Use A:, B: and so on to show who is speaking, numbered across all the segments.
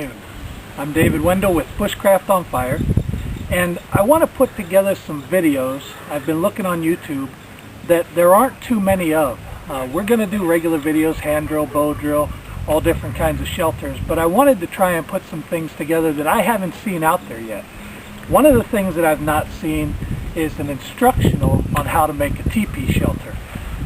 A: afternoon. I'm David Wendell with BushcraftOnFire, and I want to put together some videos I've been looking on YouTube that there aren't too many of. We're going to do regular videos, hand drill, bow drill, all different kinds of shelters, but I wanted to try and put some things together that I haven't seen out there yet. One of the things that I've not seen is an instructional on how to make a teepee shelter.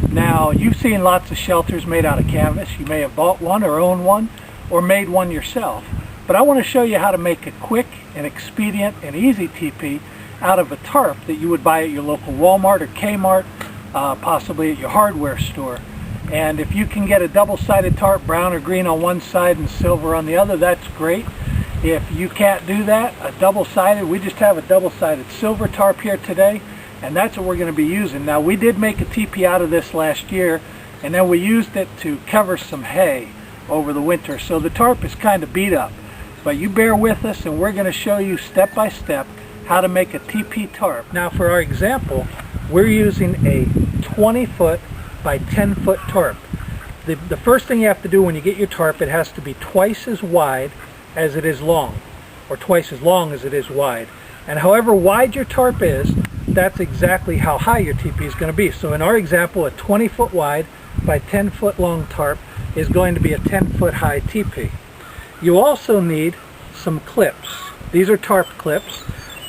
A: Now, you've seen lots of shelters made out of canvas. You may have bought one or owned one or made one yourself. But I want to show you how to make a quick and expedient and easy teepee out of a tarp that you would buy at your local Walmart or Kmart, possibly at your hardware store. And if you can get a double-sided tarp, brown or green on one side and silver on the other, that's great. If you can't do that, a double-sided, we just have a double-sided silver tarp here today, and that's what we're going to be using. Now, we did make a teepee out of this last year, and then we used it to cover some hay over the winter, so the tarp is kind of beat up. But you bear with us, and we're going to show you step by step how to make a teepee tarp. Now, for our example, we're using a 20-foot by 10-foot tarp. The first thing you have to do when you get your tarp, it has to be twice as wide as it is long, or twice as long as it is wide. And however wide your tarp is, that's exactly how high your teepee is going to be. So in our example, a 20-foot wide by 10-foot long tarp is going to be a 10-foot high teepee. You also need some clips. These are tarp clips.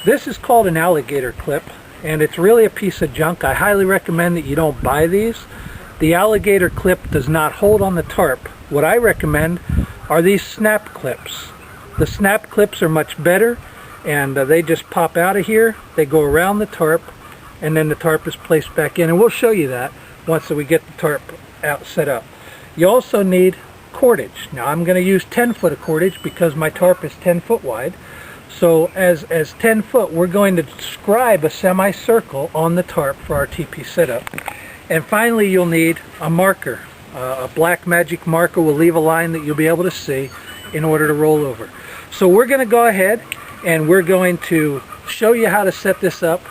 A: This is called an alligator clip, and it's really a piece of junk. I highly recommend that you don't buy these. The alligator clip does not hold on the tarp. What I recommend are these snap clips. The snap clips are much better, and they just pop out of here. They go around the tarp, and then the tarp is placed back in, and we'll show you that once we get the tarp out set up. You also need cordage. Now, I'm going to use 10 foot of cordage because my tarp is 10 foot wide. So as 10 foot, we're going to describe a semicircle on the tarp for our teepee setup. And finally, you'll need a marker. A black magic marker will leave a line that you'll be able to see in order to roll over. So we're going to go ahead and we're going to show you how to set this up.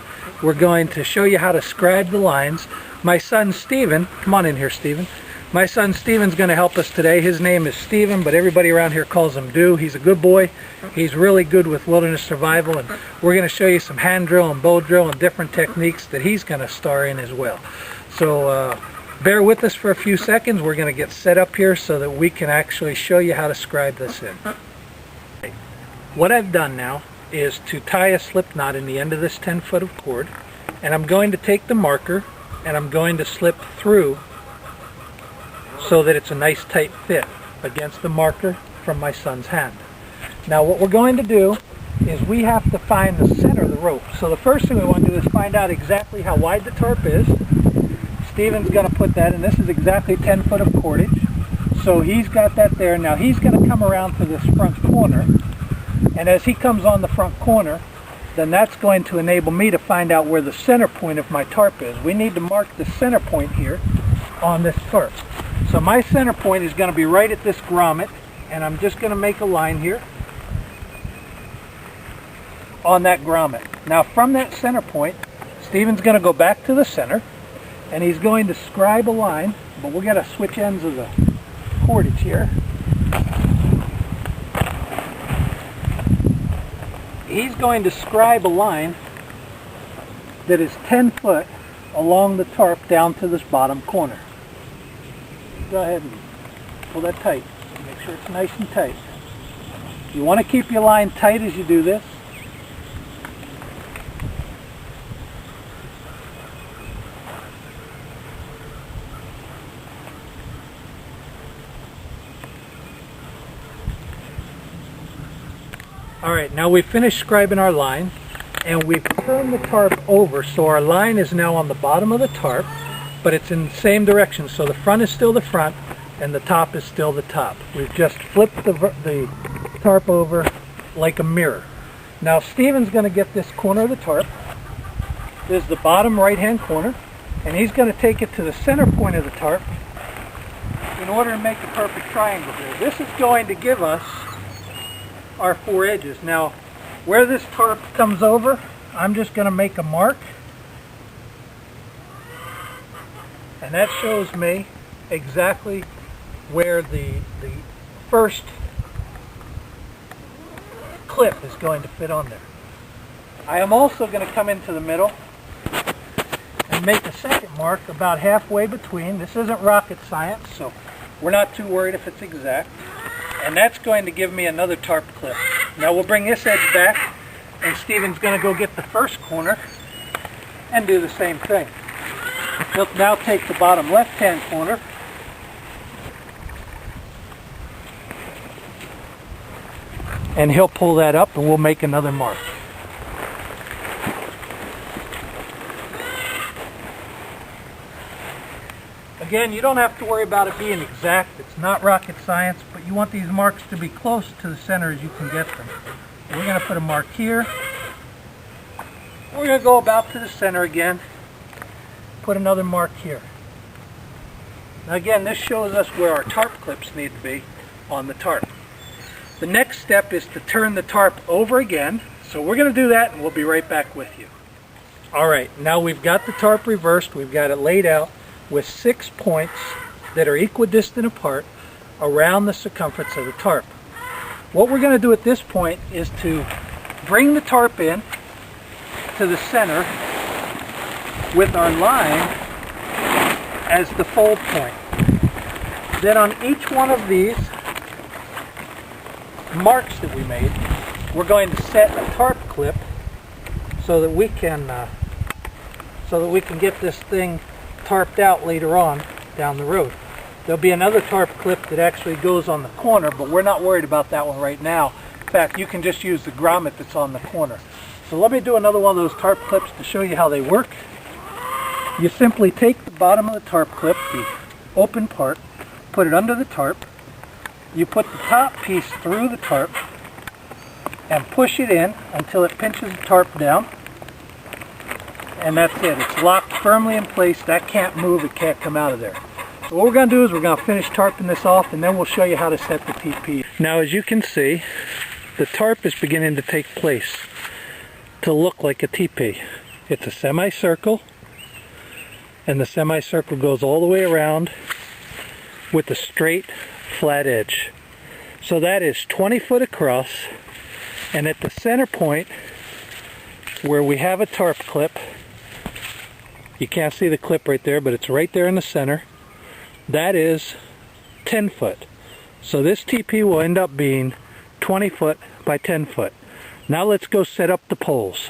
A: We're going to show you how to scribe the lines. My son Steven, come on in here, Steven. My son Steven's going to help us today. His name is Steven, but everybody around here calls him Do. He's a good boy. He's really good with wilderness survival, and we're going to show you some hand drill and bow drill and different techniques that he's going to star in as well. So bear with us for a few seconds. We're going to get set up here so that we can actually show you how to scribe this in. What I've done now is to tie a slip knot in the end of this 10 foot of cord, and I'm going to take the marker and I'm going to slip through so that it's a nice tight fit against the marker from my son's hand. Now what we're going to do is we have to find the center of the rope. So the first thing we want to do is find out exactly how wide the tarp is. Steven's going to put that in. This is exactly 10 foot of cordage. So he's got that there. Now he's going to come around to this front corner. And as he comes on the front corner, then that's going to enable me to find out where the center point of my tarp is. We need to mark the center point here on this tarp. So my center point is going to be right at this grommet, and I'm just going to make a line here on that grommet. Now from that center point, Steven's going to go back to the center, and he's going to scribe a line, but we've got to switch ends of the cordage here. He's going to scribe a line that is 10 foot along the tarp down to this bottom corner. Go ahead and pull that tight. Make sure it's nice and tight. You want to keep your line tight as you do this. Alright, now we've finished scribing our line, and we've turned the tarp over, so our line is now on the bottom of the tarp, but it's in the same direction, so the front is still the front, and the top is still the top. We've just flipped the tarp over like a mirror. Now Steven's going to get this corner of the tarp. This is the bottom right-hand corner, and he's going to take it to the center point of the tarp in order to make a perfect triangle here. This is going to give us our 4 edges. Now, where this tarp comes over, I'm just going to make a mark, and that shows me exactly where the first clip is going to fit on there. I am also going to come into the middle and make a second mark about halfway between. This isn't rocket science, so we're not too worried if it's exact. And that's going to give me another tarp clip. Now we'll bring this edge back, and Steven's going to go get the first corner and do the same thing. He'll now take the bottom left-hand corner and he'll pull that up, and we'll make another mark. Again, you don't have to worry about it being exact. It's not rocket science, but you want these marks to be close to the center as you can get them. We're going to put a mark here. We're going to go about to the center again. Put another mark here. Now again, this shows us where our tarp clips need to be on the tarp. The next step is to turn the tarp over again. So we're going to do that, and we'll be right back with you. Alright, now we've got the tarp reversed. We've got it laid out with 6 points that are equidistant apart around the circumference of the tarp. What we're going to do at this point is to bring the tarp in to the center with our line as the fold point. Then on each one of these marks that we made, we're going to set a tarp clip so that we can get this thing tarped out later on down the road. There'll be another tarp clip that actually goes on the corner, but we're not worried about that one right now. In fact, you can just use the grommet that's on the corner. So let me do another one of those tarp clips to show you how they work. You simply take the bottom of the tarp clip, the open part, put it under the tarp. You put the top piece through the tarp and push it in until it pinches the tarp down. And that's it. It's locked firmly in place. That can't move. It can't come out of there. So what we're going to do is we're going to finish tarping this off, and then we'll show you how to set the teepee. Now as you can see, the tarp is beginning to take place to look like a teepee. It's a semicircle, and the semicircle goes all the way around with a straight flat edge. So that is 20 foot across, and at the center point where we have a tarp clip, you can't see the clip right there, but it's right there in the center. That is 10 foot. So this teepee will end up being 20 foot by 10 foot. Now let's go set up the poles.